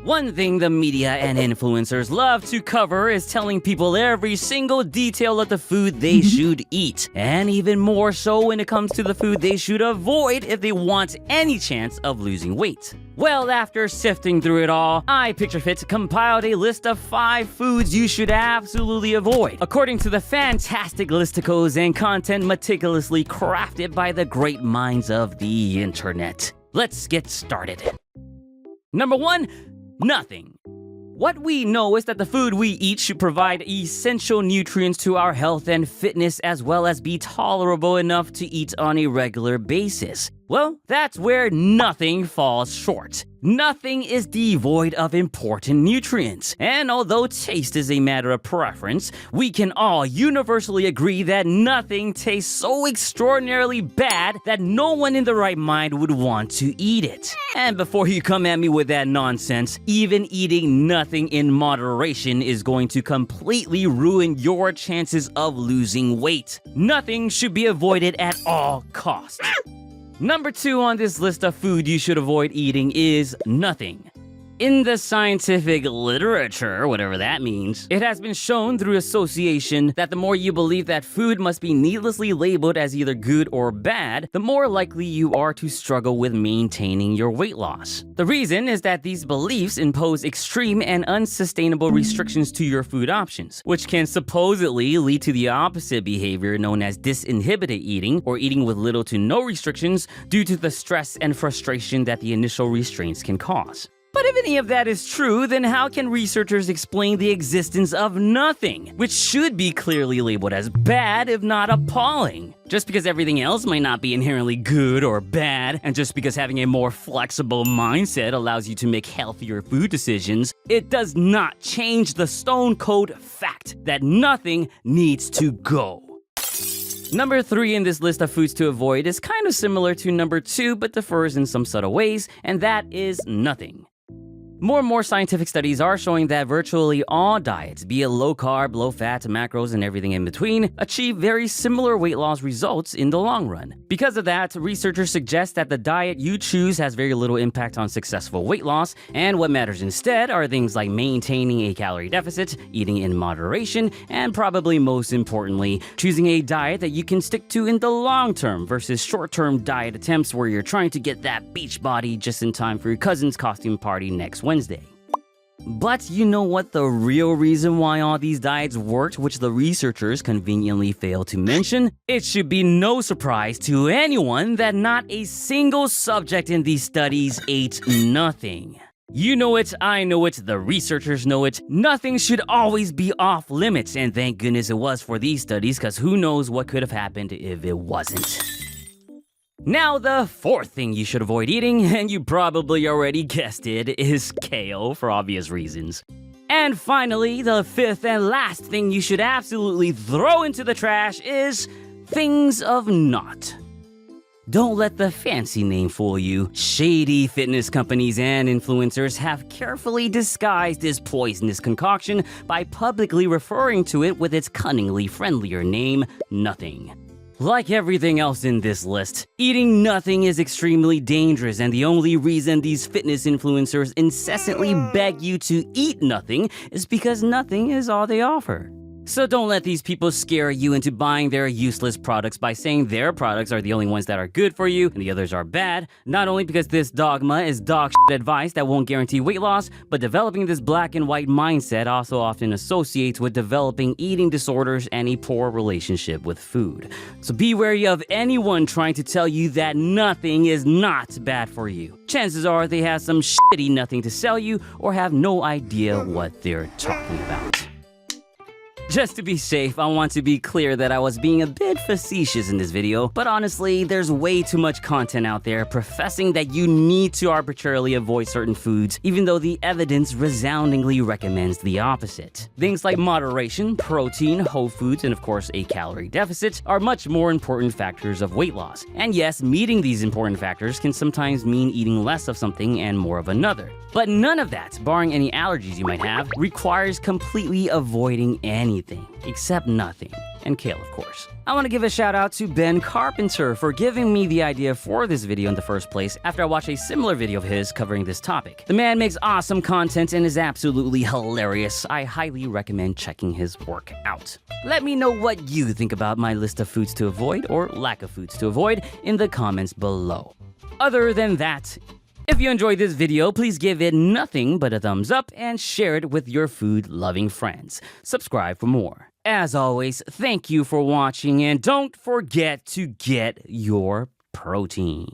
One thing the media and influencers love to cover is telling people every single detail of the food they should eat, and even more so when it comes to the food they should avoid if they want any chance of losing weight. Well, after sifting through it all, Picturefit compiled a list of 5 foods you should absolutely avoid, according to the fantastic listicles and content meticulously crafted by the great minds of the internet. Let's get started. Number 1. Nothing. What we know is that the food we eat should provide essential nutrients to our health and fitness, as well as be tolerable enough to eat on a regular basis. Well, that's where nothing falls short. Nothing is devoid of important nutrients. And although taste is a matter of preference, we can all universally agree that nothing tastes so extraordinarily bad that no one in the right mind would want to eat it. And before you come at me with that nonsense, even eating nothing in moderation is going to completely ruin your chances of losing weight. Nothing should be avoided at all costs. Number 2 on this list of food you should avoid eating is nothing. In the scientific literature, whatever that means, it has been shown through association that the more you believe that food must be needlessly labeled as either good or bad, the more likely you are to struggle with maintaining your weight loss. The reason is that these beliefs impose extreme and unsustainable restrictions to your food options, which can supposedly lead to the opposite behavior known as disinhibited eating, or eating with little to no restrictions due to the stress and frustration that the initial restraints can cause. But if any of that is true, then how can researchers explain the existence of nothing, which should be clearly labeled as bad, if not appalling? Just because everything else might not be inherently good or bad, and just because having a more flexible mindset allows you to make healthier food decisions, it does not change the stone cold fact that nothing needs to go. Number 3 in this list of foods to avoid is kind of similar to number 2, but differs in some subtle ways, and that is nothing. More and more scientific studies are showing that virtually all diets, be it low carb, low fat, macros, and everything in between, achieve very similar weight loss results in the long run. Because of that, researchers suggest that the diet you choose has very little impact on successful weight loss, and what matters instead are things like maintaining a calorie deficit, eating in moderation, and probably most importantly, choosing a diet that you can stick to in the long term versus short-term diet attempts where you're trying to get that beach body just in time for your cousin's costume party next Wednesday. But you know what the real reason why all these diets worked, which the researchers conveniently failed to mention? It should be no surprise to anyone that not a single subject in these studies ate nothing. You know it, I know it, the researchers know it. Nothing should always be off limits, and thank goodness it was for these studies, because who knows what could have happened if it wasn't. Now, the 4th thing you should avoid eating, and you probably already guessed it, is kale for obvious reasons. And finally, the 5th and last thing you should absolutely throw into the trash is things of naught. Don't let the fancy name fool you. Shady fitness companies and influencers have carefully disguised this poisonous concoction by publicly referring to it with its cunningly friendlier name, nothing. Like everything else in this list, eating nothing is extremely dangerous, and the only reason these fitness influencers incessantly beg you to eat nothing is because nothing is all they offer. So don't let these people scare you into buying their useless products by saying their products are the only ones that are good for you and the others are bad, not only because this dogma is dog shit advice that won't guarantee weight loss, but developing this black and white mindset also often associates with developing eating disorders and a poor relationship with food. So be wary of anyone trying to tell you that nothing is not bad for you. Chances are they have some shitty nothing to sell you or have no idea what they're talking about. Just to be safe, I want to be clear that I was being a bit facetious in this video, but honestly, there's way too much content out there professing that you need to arbitrarily avoid certain foods, even though the evidence resoundingly recommends the opposite. Things like moderation, protein, whole foods, and of course a calorie deficit are much more important factors of weight loss. And yes, meeting these important factors can sometimes mean eating less of something and more of another. But none of that, barring any allergies you might have, requires completely avoiding anything except nothing. and kale, of course. I want to give a shout out to Ben Carpenter for giving me the idea for this video in the first place after I watched a similar video of his covering this topic. The man makes awesome content and is absolutely hilarious. I highly recommend checking his work out. Let me know what you think about my list of foods to avoid or lack of foods to avoid in the comments below. Other than that, if you enjoyed this video, please give it nothing but a thumbs up and share it with your food-loving friends. Subscribe for more. As always, thank you for watching and don't forget to get your protein.